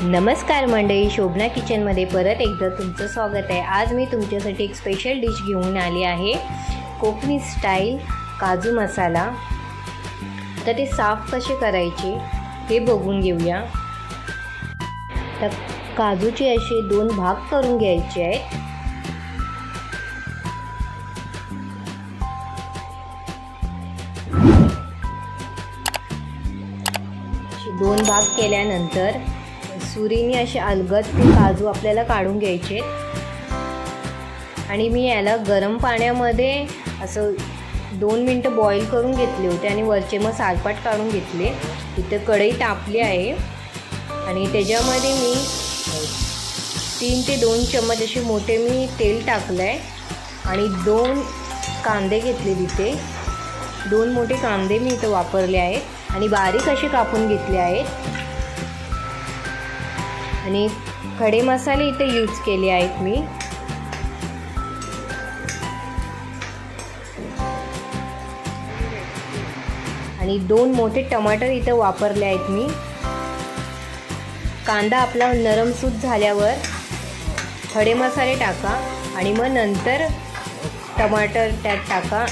नमस्कार मंडळी, शोभना किचनमध्ये परत एकदा तुमचं स्वागत आहे। आज मी तुमच्यासाठी एक स्पेशल डिश घेऊन आली आहे, कोकणी स्टाईल काजू मसाला। तर ते साफ कसे करायचे हे बघून घेऊया। तर काजूचे असे 2 भाग करून घ्यायचे आहेत। असे 2 भाग केल्यानंतर सुरीने असे अलगद ते काजू आपल्याला काढून घ्यायचे। आणि मी याला गरम पाण्यामध्ये असं 2 मिनिटं बॉईल करून घेतले होते आणि वरचे मग सालपाट काढून घेतले। इथं कढई तापली आहे आणि त्याच्यामध्ये मी 3 ते 2 चम्मच असे मोठे मी तेल टाकलं आहे आणि 2 कांदे घेतले। तिथे 2 मोठे कांदे मी इथं वापरले आहेत आणि बारीक असे कापून घेतले आहेत। आणि खडे मसाले इथे यूज केले आहेत मी। आणि 2 मोठे टमाटर इथे वापरले आहेत मी। कांदा आपला नरमसूत झाल्यावर खडे मसाले टाका आणि मग नंतर टमाटर त्यात टाका।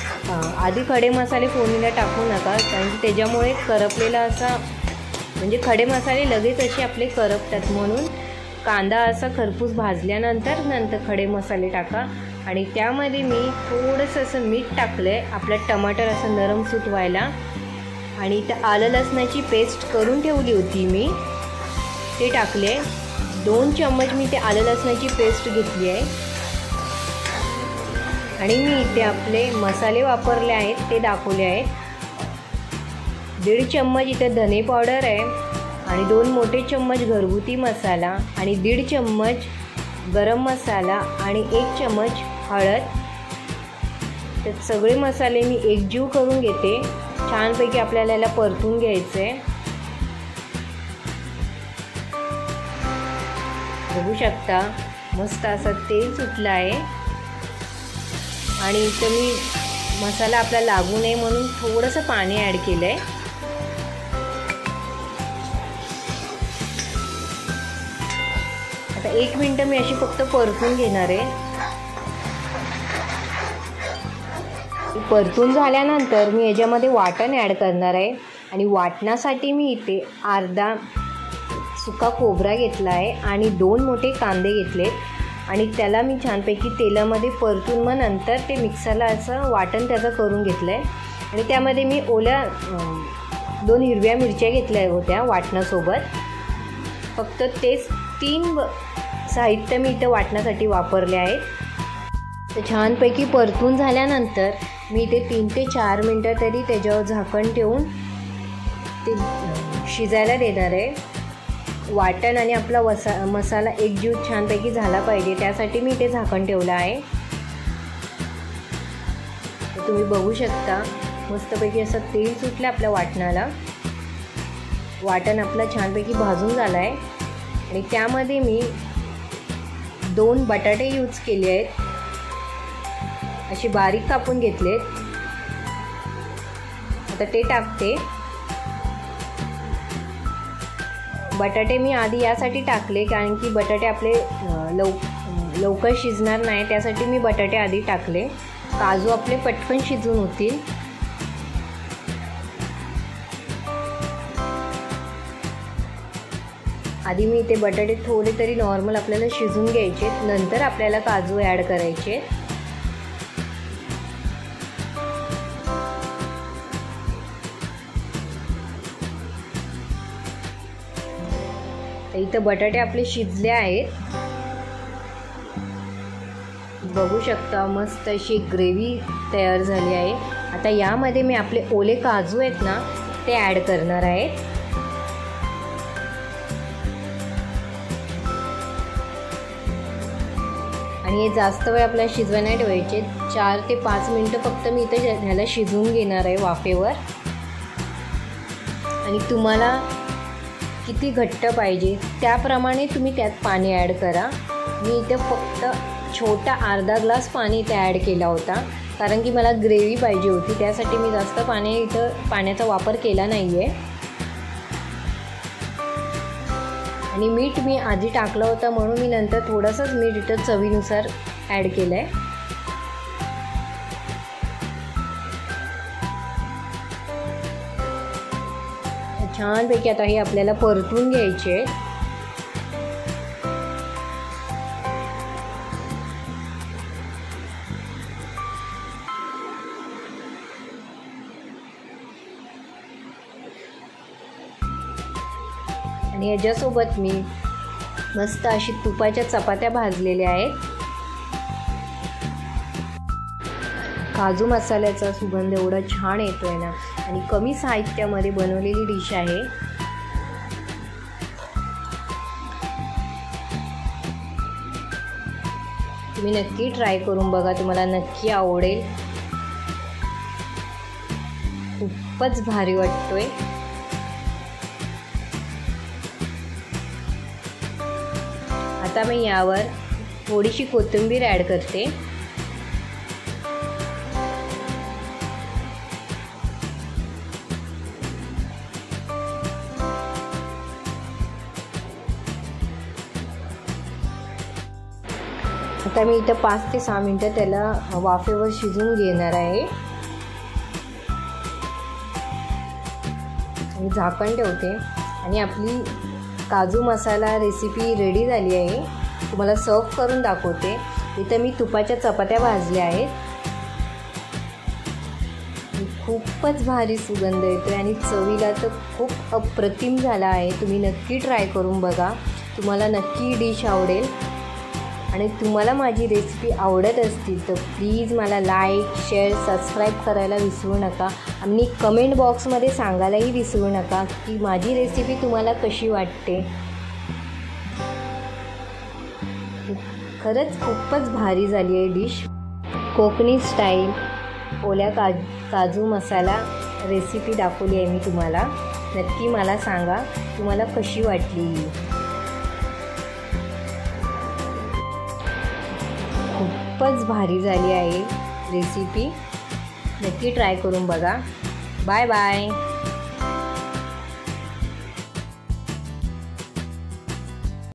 आधी खडे मसाले फोडणीला टाकू नका, कारण की त्याच्यामुळे करपलेला असा म्हणजे खडे मसाले लगेच असे आपले करपतात। म्हणून कांदा असा खरपूस भाजल्यानंतर खडे मसाले टाका। आणि त्यामध्ये मी थोडंसं असं मीठ टाकलं आहे, आपला टमाटर असं नरमसूत व्हायला। आणि त्या आलं लसणाची पेस्ट करून ठेवली होती मी, ते टाकले। 2 चम्मच मी ते आलं लसणाची पेस्ट घेतली आहे। आणि मी इथे आपले मसाले वापरले आहेत ते दाखवले आहेत। 1.5 चम्मच इथे धने पावडर आहे आणि 2 मोठे चम्मच घरगुती मसाला आणि 1.5 चम्मच गरम मसाला आणि 1 चम्मच हळद। तर सगळे मसाले मी एकजीव करून घेते। छानपैकी आपल्याला याला परतून घ्यायचं आहे। बघू शकता मस्त असं तेल सुटलं आहे। आणि इथं मी मसाला आपला लागू नये म्हणून थोडंसं पाणी ॲड केलं आहे। आता 1 मिनिट मी अशी फक्त परतून घेणार आहे। परतून झाल्यानंतर मी याच्यामध्ये वाटण ॲड करणार आहे। आणि वाटणासाठी मी इथे अर्धा सुका खोबरा घेतला आहे आणि 2 मोठे कांदे घेतले आणि त्याला मी छानपैकी तेलामध्ये परतून मग नंतर ते मिक्सरला असं वाटण त्याचं करून घेतलं आहे। आणि त्यामध्ये मी ओल्या 2 हिरव्या मिरच्या घेतल्या होत्या वाटणासोबत। फक्त तेच 3 साहित्य मी इथं वाटण्यासाठी वापरले आहेत। तर छानपैकी परतून झाल्यानंतर मी इथे 3 ते 4 मिनटं तरी त्याच्यावर झाकण ठेवून ते शिजायला देणार आहे। वाटण आणि आपला मसाला एकजीव छानपैकी झाला पाहिजे, त्यासाठी मी इथे झाकण ठेवलं आहे। तुम्ही बघू शकता मस्तपैकी असं तेल सुटलं आपल्या वाटणाला। वाटण आपला छानपैकी भाजून झालं आहे आणि त्यामध्ये मी 2 बटाटे यूज केले आहेत, असे बारीक कापून घेतलेत। आता ते टाकते। बटाटे मी आधी यासाठी टाकले कारण की बटाटे आपले लवकर शिजणार नाही, त्यासाठी मी बटाटे आधी टाकले। काजू आपले पटकन शिजून होतील। आधी मी इथे बटाटे थोडे तरी नॉर्मल आपल्याला शिजून घ्यायचे, नंतर आपल्याला काजू ॲड करायचे। इथं बटाटे आपले शिजले आहेत, बघू शकता मस्त अशी ग्रेव्ही तयार झाली आहे। आता यामध्ये मी आपले ओले काजू आहेत ना ते ॲड करणार आहेत। आणि हे जास्त वेळ आपल्याला शिजवायला नाही ठेवायचे, 4 ते 5 मिनटं फक्त मी इथं ह्याला शिजवून घेणार आहे वाफेवर। आणि तुम्हाला किती घट्ट पाहिजे त्याप्रमाणे तुम्ही त्यात पाणी ॲड करा। मी इथे फक्त छोटा अर्धा ग्लास पाणी इथे ॲड केला होता, कारण की मला ग्रेव्ही पाहिजे होती, त्यासाठी मी जास्त पाण्याचा वापर केला नाही आहे। आणि मीठ मी आधी टाकलं होतं म्हणून मी नंतर थोडंसंच मीठ इथं चवीनुसार ॲड केलं आहे. छानपैकी आता हे आपल्याला परतून घ्यायचे आहे. आणि याच्यासोबत मी मस्त अशी तुपाच्या चपात्या भाजलेल्या आहेत. काजू मसाल्याचा सुगंध एवढा छान येतोय ना, आणि कमी साहित्यामध्ये बनवलेली डिश आहे. तुम्ही नक्की ट्राय करून बघा, तुम्हाला नक्की आवडेल. खूपच भारी वाटतोय. आता मी यावर थोडीशी कोथिंबीर ॲड करते. आता मी इथं 5 ते 6 मिनटं त्याला वाफेवर शिजवून घेणार आहे. आणि झाकण ठेवते. आणि आपली काजू मसाला रेसिपी रेडी झाली आहे. तुम्हाला सर्व करून दाखवते. इथं मी तुपाच्या चपात्या भाजल्या आहेत. खूपच भारी सुगंध येतोय आणि चवीला तर खूप अप्रतिम झाला आहे. तुम्ही नक्की ट्राय करून बघा, तुम्हाला नक्की ही डिश आवडेल. आणि तुम्हाला माझी रेसिपी आवडत असतील तर प्लीज मला लाईक, शेअर, सबस्क्राईब करायला विसरू नका. आणि कमेंट बॉक्समध्ये सांगायलाही विसरू नका की माझी रेसिपी तुम्हाला कशी वाटते. खरंच खूपच भारी झाली आहे डिश. कोकणी स्टाईल ओल्या काजू मसाला रेसिपी दाखवली आहे मी तुम्हाला. नक्की मला सांगा तुम्हाला कशी वाटली. खूपच भारी झाली आहे रेसिपी. नक्की ट्राय करून बघा. Bye bye.